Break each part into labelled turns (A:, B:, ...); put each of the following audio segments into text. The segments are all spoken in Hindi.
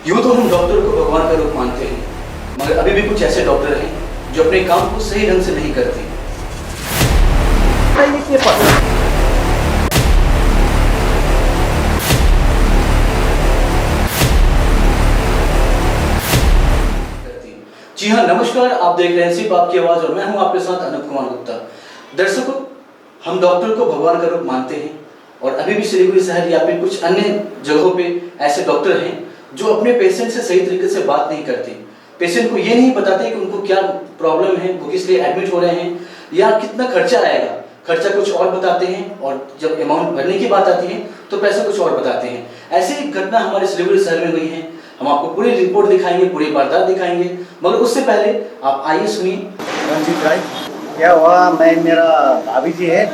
A: यूँ तो हम डॉक्टर को भगवान का रूप मानते हैं, मगर अभी भी कुछ ऐसे डॉक्टर हैं जो अपने काम को सही ढंग से नहीं करते। जी हाँ, नमस्कार। आप देख रहे हैं सिर्फ आपकी आवाज़ और मैं हूँ आपके साथ अनूप कुमार गुप्ता। दर्शकों, हम डॉक्टर को भगवान का रूप मानते हैं और अभी भी सिलीगुड़ी शहर या फिर कुछ अन्य जगहों पे ऐसे डॉक्टर हैं जो अपने पेशेंट से सही तरीके से बात नहीं करते। पेशेंट को ये नहीं बताते कि उनको क्या प्रॉब्लम है, वो किस लिए एडमिट हो रहे हैं या कितना खर्चा आएगा। खर्चा कुछ और बताते हैं और जब अमाउंट भरने की बात आती है तो पैसा कुछ और बताते हैं। ऐसी एक घटना हमारे सिलीगुड़ी शहर में हुई है। हम आपको पूरी रिपोर्ट दिखाएंगे, पूरी वारदात दिखाएंगे, मगर उससे पहले आप आइए सुनिए।
B: रंजीत राय, क्या हुआ? मेरा भाभी जी है,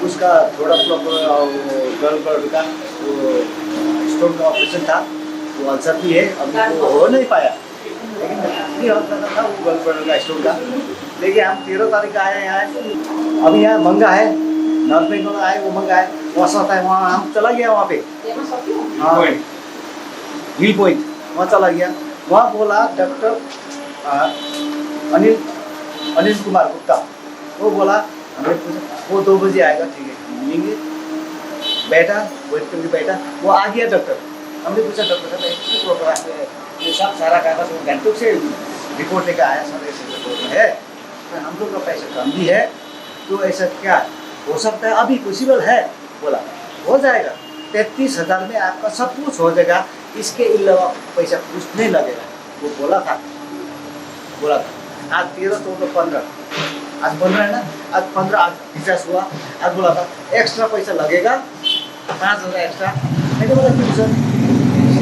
B: उसका थोड़ा गर्ल का स्टोन का ऑपरेशन था, वो अल्सर भी है, अभी वो हो नहीं पाया, लेकिन नहीं हो सकता था वो गर्ल का स्टोन का। लेकिन हम 13 तारीख का आए यहाँ। अभी यहाँ मंगा है, नॉर्थ बेंगल आए, वो मंगा है, वहाँ है, वहाँ हम चला गया वहाँ पे। हाँ, हिल पॉइंट वहाँ चला गया। वहाँ बोला डॉक्टर अनिल कुमार गुप्ता, वो बोला, हमने पूछा, वो 2 बजे आएगा। ठीक है, मिलेंगे। बैठा, वेट करके बैठा, वो आ गया डॉक्टर। हमने पूछा डॉक्टर साहब प्रोग्राम ये सब सारा कागज वो घंटों से रिपोर्ट लेकर आया, सर ऐसे रिपोर्ट है, तो हम लोग का पैसा कम भी है, तो ऐसा क्या हो सकता है? अभी पॉसिबल है? बोला हो जाएगा, 33,000 में आपका सब कुछ हो जाएगा, इसके अलावा पैसा कुछ नहीं लगेगा। वो बोला था। आज 13, 14, 15, आज 15 है ना, आज 15, आज डिस्चार्ज हुआ। आज बोला था एक्स्ट्रा पैसा लगेगा, 5,000 एक्स्ट्रा। मैंने बोला क्यों सर?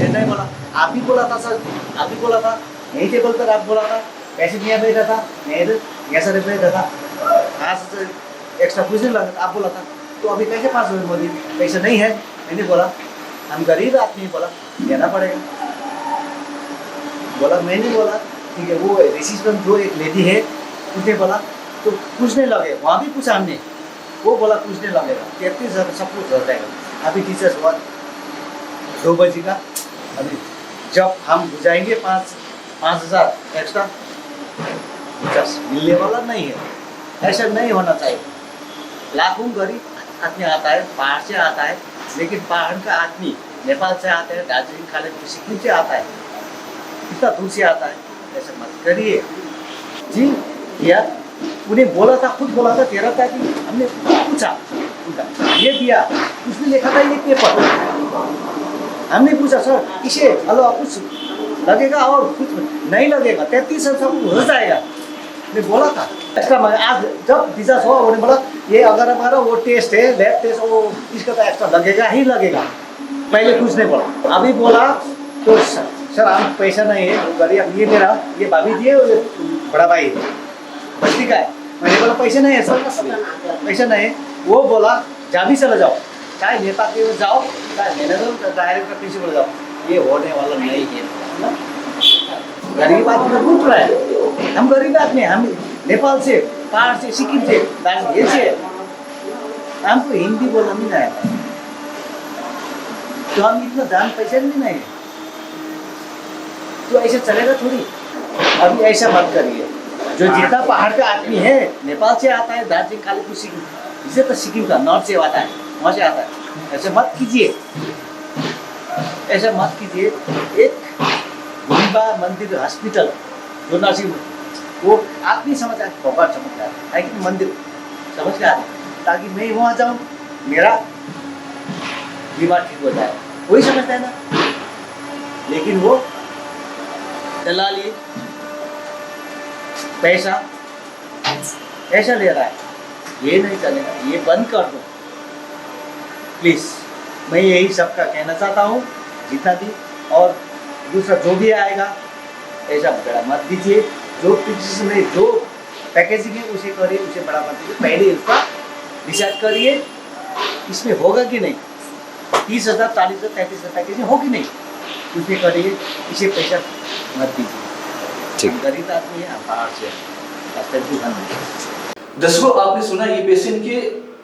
B: नहीं बोला, आप ही बोला था सर, आप ही बोला था, यहीं टेबल पर आप बोला था, पैसे नहीं बैठा था, नहीं ऐसा बैठा था, 5,000 एक्स्ट्रा कुछ नहीं लगा, आप बोला था। तो अभी कैसे 5,000 मोदी? पैसा नहीं है। मैंने बोला हम गरीब आदमी, बोला देना पड़ेगा। बोला मैंने बोला ठीक है। वो रिसिप्शन जो एक लेडी है, उसने बोला तो कुछ नहीं लगेगा। वहाँ भी पूछा हमने, वो बोला कुछ नहीं लगेगा, 33,000 सब कुछ हो जाएगा। अभी टीचर्स हुआ 2 बजे का। अभी जब हम बुझाएंगे 5,000 एक्स्ट्रा, टीचर्स मिलने वाला नहीं है। ऐसा नहीं होना चाहिए। लाखों गरीब आदमी आता है, पहाड़ से आता है, लेकिन पहाड़ का आदमी नेपाल से आता है, दार्जिलिंग खालिद सिक्किम से आता है, कितना दूर से आता है। ऐसा मत करिए जी। यार उन्हें बोला था, खुद बोला था 13 तारीख, हमने पूछा उनका, ये दिया, उसने लिखा था ये पेपर। हमने पूछा सर इसे अलावा कुछ लगेगा? और कुछ नहीं लगेगा, 33,000 सब हो जाएगा। ने बोला था एक्स्ट्रा। आज जब डिस्चार्ज हुआ उन्होंने बोला ये अगर हमारा वो टेस्ट है, लैब टेस्ट, वो इसका तो एक्स्ट्रा लगेगा ही लगेगा। पहले कुछ नहीं बोला, अभी बोला तो सर हम पैसा नहीं है, गरीब, ये मेरा ये भाभी जी है, बड़ा भाई है, बस्ती का है। मैंने बोला पैसे नहीं है सर, पैसा नहीं है। वो बोला जा भी चला जाओ, चाहे नेता के जाओ, चाहे मैनेजर डायरेक्टर प्रिंसिपल जाओ, ये होने वाला नहीं है। गरीब आदमी लूट रहा है। हम गरीब आदमी, हम नेपाल से, पहाड़ से, सिक्किम से, दार्जिलिंग से, हमको हिंदी बोलना नहीं आया, तो हम इतना दान पैसा नहीं है, तो ऐसे चलेगा थोड़ी। अभी ऐसा मत करिए। जो जितना पहाड़ का आदमी है, नेपाल से आता है, दार्जिलिंग खालिद सिक्किम, इसे तो सिक्किम का नॉर्थ से आता है, वहाँ से आता है। ऐसे मत कीजिए, ऐसा मत कीजिए। एक गुरीबा मंदिर हॉस्पिटल जो नर्सिंग, वो आदमी समझ आए, भगवान समझ आए, लेकिन मंदिर समझ के आए, ताकि मैं वहाँ जाऊँ, मेरा बीमार ठीक हो जाए, वही समझता है ना। लेकिन वो दलाली पैसा ऐसा ले रहा है, ये नहीं चलेगा, ये बंद कर दो प्लीज़। मैं यही सबका कहना चाहता हूँ, जितना भी। और दूसरा जो भी आएगा ऐसा बड़ा मत दीजिए। जो में जो पैकेजिंग है उसे करिए, उसे बड़ा मत दीजिए। पहले इसका डिसाइड करिए इसमें होगा कि नहीं, 30,000, 40,000, 33,000 पैकेजिंग होगी नहीं, उसमें करिए, इसे पैसा मत दीजिए। गरीब आदमी है, बाहर से
A: दर्शकों, आपने सुना, ये पेशेंट के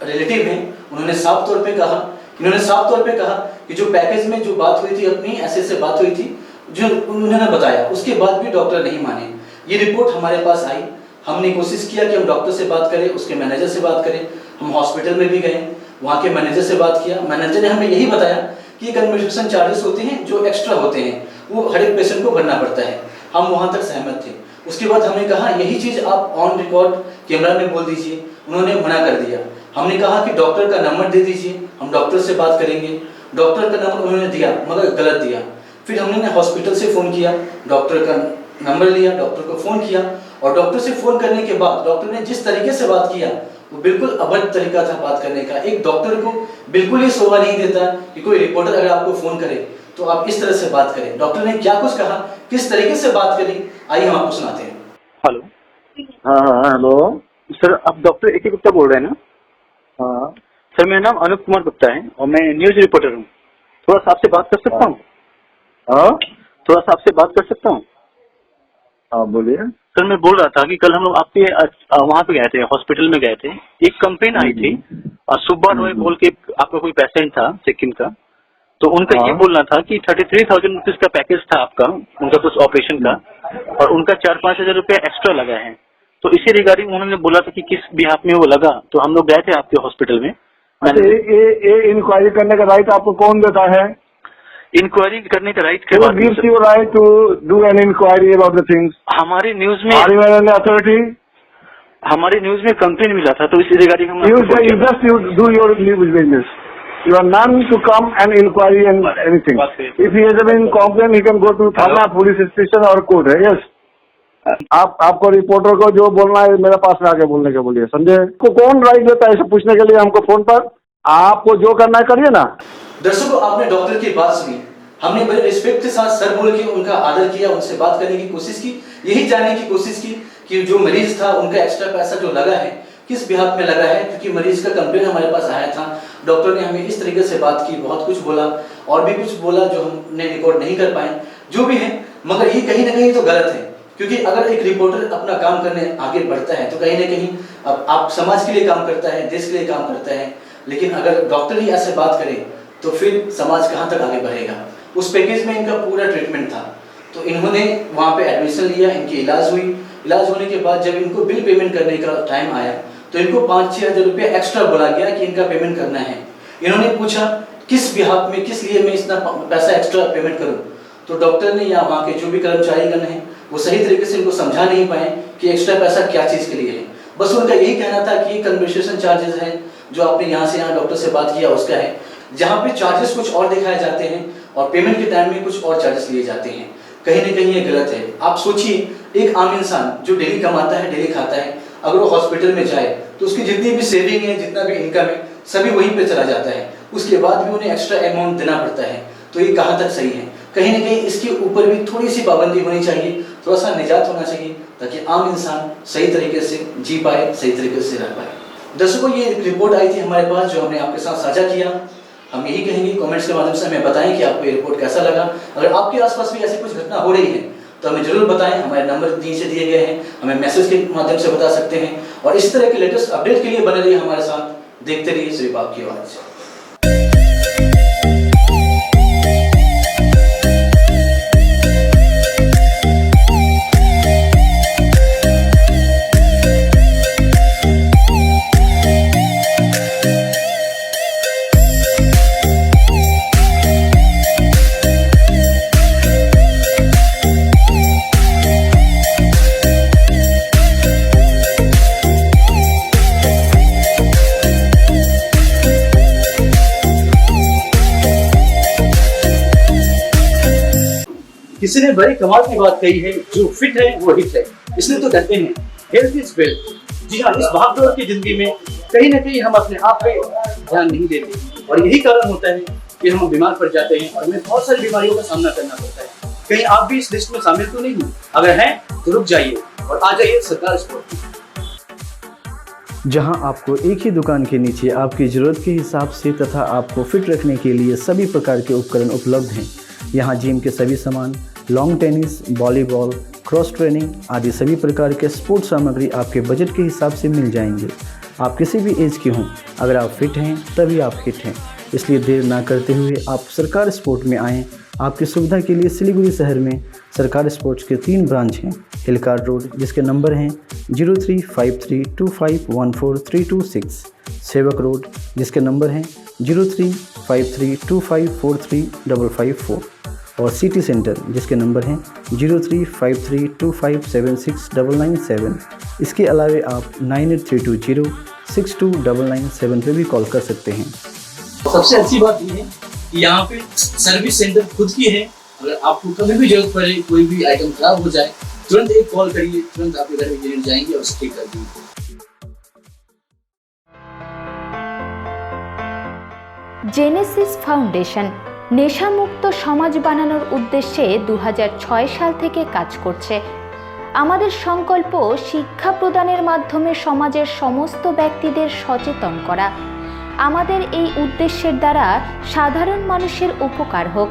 A: रिलेटिव हैं। उन्होंने साफ तौर पे कहा कि जो पैकेज में जो बात हुई थी, अपनी ऐसे बात हुई थी, जो उन्होंने बताया, उसके बाद भी डॉक्टर नहीं माने। ये रिपोर्ट हमारे पास आई, हमने कोशिश किया कि हम डॉक्टर से बात करें, उसके मैनेजर से बात करें। हम हॉस्पिटल में भी गए, वहाँ के मैनेजर से बात किया। मैनेजर ने हमें यही बताया कि ये कन्वर्सेशन चार्जेस होते हैं जो एक्स्ट्रा होते हैं, वो हर एक पेशेंट को भरना पड़ता है। हम वहाँ तक सहमत थे। उसके बाद हमने कहा यही चीज़ आप ऑन रिकॉर्ड कैमरा में बोल दीजिए। उन्होंने मना कर दिया। हमने कहा कि डॉक्टर का नंबर दे दीजिए, हम डॉक्टर से बात करेंगे। डॉक्टर का नंबर उन्होंने दिया मगर गलत दिया। फिर हमने हॉस्पिटल से फ़ोन किया, डॉक्टर का नंबर लिया, डॉक्टर को फ़ोन किया और डॉक्टर से फ़ोन करने के बाद डॉक्टर ने जिस तरीके से बात किया वो बिल्कुल अभद्र तरीका था बात करने का। एक डॉक्टर को बिल्कुल ही शोभा नहीं देता कि कोई रिपोर्टर अगर आपको फ़ोन करे तो आप इस तरह से बात करें। डॉक्टर ने क्या कुछ कहा, किस तरीके से बात करी, आइए हम आपको सुनाते हैं।
C: हेलो।
D: हाँ हेलो
C: सर, आप डॉक्टर ए.के. गुप्ता बोल रहे हैं ना?
D: हाँ
C: सर, मेरा नाम अनूप कुमार गुप्ता है और मैं न्यूज़ रिपोर्टर हूँ। थोड़ा सा आपसे बात कर सकता हूँ?
D: हाँ
C: थोड़ा सा आपसे बात कर सकता हूँ?
D: हाँ बोलिए।
C: सर, मैं बोल रहा था कि कल हम लोग आपके वहाँ पे गए थे, हॉस्पिटल में गए थे। एक कंप्लेन आई थी सुब्बा रॉय बोल के, आपका कोई पेशेंट था सिक्किम का, तो उनका ये बोलना था कि 33,000 रुपीज का पैकेज था आपका, उनका कुछ ऑपरेशन का, और उनका 4-5 हजार रुपया एक्स्ट्रा लगा है। तो इसी रिगार्डिंग उन्होंने बोला था कि किस बिहाफ में वो लगा, तो हम लोग गए थे आपके हॉस्पिटल में।
D: ये इंक्वायरी करने का राइट आपको कौन देता है?
C: इंक्वायरी करने का राइट के
D: Who
C: बाद
D: gives you right to do an inquiry about the things?
C: हमारी न्यूज में
D: Are you an authority?
C: हमारी न्यूज में कंप्लेन मिला था, तो इस रिगार्डिंग हम
D: You
C: आपको फोन किया।
D: just you do your news business. You are none to come and inquiry and anything. If he has been complaint, he can go to Thana police station or court. Yes. आपको रिपोर्टर को जो बोलना है मेरे पास में आके बोलने के बोलिए, समझे? को कौन राइट देता है ऐसे पूछने के लिए हमको फोन पर? आपको जो करना है करिए ना।
A: दर्शकों, आपने डॉक्टर की बात सुनी। हमने बड़े रिस्पेक्ट के साथ सर बोल के उनका आदर किया, उनसे बात करने की कोशिश की, यही जानने की कोशिश की कि जो मरीज था उनका एक्स्ट्रा पैसा जो लगा है किस बिहाफ में लगा है, क्योंकि मरीज का कंप्लेन हमारे पास आया था। डॉक्टर ने हमें इस तरीके से बात की, बहुत कुछ बोला और भी कुछ बोला जो हमने रिकॉर्ड नहीं कर पाए, जो भी है। मगर ये कहीं ना कहीं तो गलत है, क्योंकि अगर एक रिपोर्टर अपना काम करने आगे बढ़ता है तो कहीं ना कहीं अब आप समाज के लिए काम करता है, देश के लिए काम करता है। लेकिन अगर डॉक्टर ही ऐसे बात करे तो फिर समाज कहाँ तक आगे बढ़ेगा। उस पैकेज में इनका पूरा ट्रीटमेंट था, तो इन्होंने वहाँ पे एडमिशन लिया, इनकी इलाज हुई। इलाज होने के बाद जब इनको बिल पेमेंट करने का टाइम आया तो इनको 5-6 हज़ार रुपये एक्स्ट्रा बोला गया कि इनका पेमेंट करना है। इन्होंने पूछा किस बिहाफ में, किस लिए मैं इतना पैसा एक्स्ट्रा पेमेंट करूँ, तो डॉक्टर ने या वहाँ के जो भी कर्मचारीगण हैं वो सही तरीके से इनको समझा नहीं पाए कि एक्स्ट्रा पैसा क्या चीज़ के लिए है। बस उनका यही कहना था कि ये कन्वर्सेशन चार्जेस हैं जो आपने यहाँ से यहाँ डॉक्टर से बात किया उसका है, जहाँ पे चार्जेस कुछ और दिखाए जाते हैं और पेमेंट के टाइम में कुछ और चार्जेस लिए जाते हैं। कहीं ना कहीं ये गलत है। आप सोचिए, एक आम इंसान जो डेली कमाता है, डेली खाता है, अगर वो हॉस्पिटल में जाए तो उसकी जितनी भी सेविंग है, जितना भी इनकम है, सभी वहीं पे चला जाता है। उसके बाद भी उन्हें एक्स्ट्रा अमाउंट देना पड़ता है, तो ये कहाँ तक सही है? कहीं ना कहीं इसके ऊपर भी थोड़ी सी पाबंदी होनी चाहिए, थोड़ा सा निजात होना चाहिए, ताकि आम इंसान सही तरीके से जी पाए, सही तरीके से रह पाए। दर्शकों, ये रिपोर्ट आई थी हमारे पास जो हमने आपके साथ साझा किया। हम यही कहेंगे कमेंट्स के माध्यम से हमें बताएं कि आपको ये रिपोर्ट कैसा लगा। अगर आपके आसपास भी ऐसी कुछ घटना हो रही है तो हमें जरूर बताएं। हमारे नंबर नीचे दिए गए हैं, हमें मैसेज के माध्यम से बता सकते हैं। और इस तरह के लेटेस्ट अपडेट के लिए बने रहिए हमारे साथ, देखते रहिए सिर्फ आपकी आवाज़। किसी ने बड़ी कमाल की बात कही है, जो फिट है वो हिट है। इसलिए तो कहते हैं हेल्थ इज वेल्थ। जी हाँ, इस भागदौड़ की जिंदगी में कहीं ना कहीं हम अपने आप पे ध्यान नहीं देते और यही कारण होता है कि हम बीमार पड़ जाते हैं और हमें बहुत सारी बीमारियों का सामना करना पड़ता है। कहीं आप भी इस लिस्ट में शामिल तो नहीं हो? अगर हैं तो रुक जाइए और आ जाइए सरकार स्पोर्ट,
E: जहां आपको एक ही दुकान के नीचे आपकी ज़रूरत के हिसाब से तथा आपको फिट रखने के लिए सभी प्रकार के उपकरण उपलब्ध हैं। यहां जिम के सभी सामान, long tennis, volleyball, cross training आदि सभी प्रकार के स्पोर्ट्स सामग्री आपके बजट के हिसाब से मिल जाएंगे। आप किसी भी एज के हों, अगर आप फिट हैं तभी आप हिट हैं। इसलिए देर ना करते हुए आप सरकार स्पोर्ट में आएँ आपकी सुविधा के लिए सिलीगुड़ी शहर में सरकार स्पोर्ट्स के 3 ब्रांच हैं। हिलकार रोड जिसके नंबर हैं 035325143226, सेवक रोड जिसके नंबर हैं 035325435554 और सिटी सेंटर जिसके नंबर हैं 035325769997। इसके अलावे आप 9832062997 पे भी कॉल कर सकते हैं।
A: सबसे अच्छी बात ये है कि यहाँ पे सर्विस सेंटर खुद की है। अगर आपको कभी भी जरूरत पड़े, कोई भी आइटम खराब हो जाए, तुरंत एक कॉल करिए, तुरंत आपके घर में इंजीनियर जाएंगे और ठीक कर देंगे।
F: জেনেসিস ফাউন্ডেশন নেশামুক্ত সমাজ বানানোর উদ্দেশ্যে 2006 সাল থেকে কাজ করছে। আমাদের সংকল্প শিক্ষা প্রদানের মাধ্যমে সমাজের সমস্ত ব্যক্তিদের সচেতন করা। আমাদের এই উদ্দেশ্যের দ্বারা সাধারণ মানুষের উপকার হোক,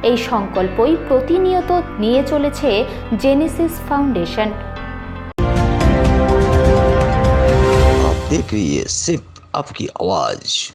F: এই সংকল্পই প্রতিনিয়ত নিয়ে চলেছে জেনেসিস ফাউন্ডেশন।
G: आप देख रही है सिर्फ आपकी आवाज।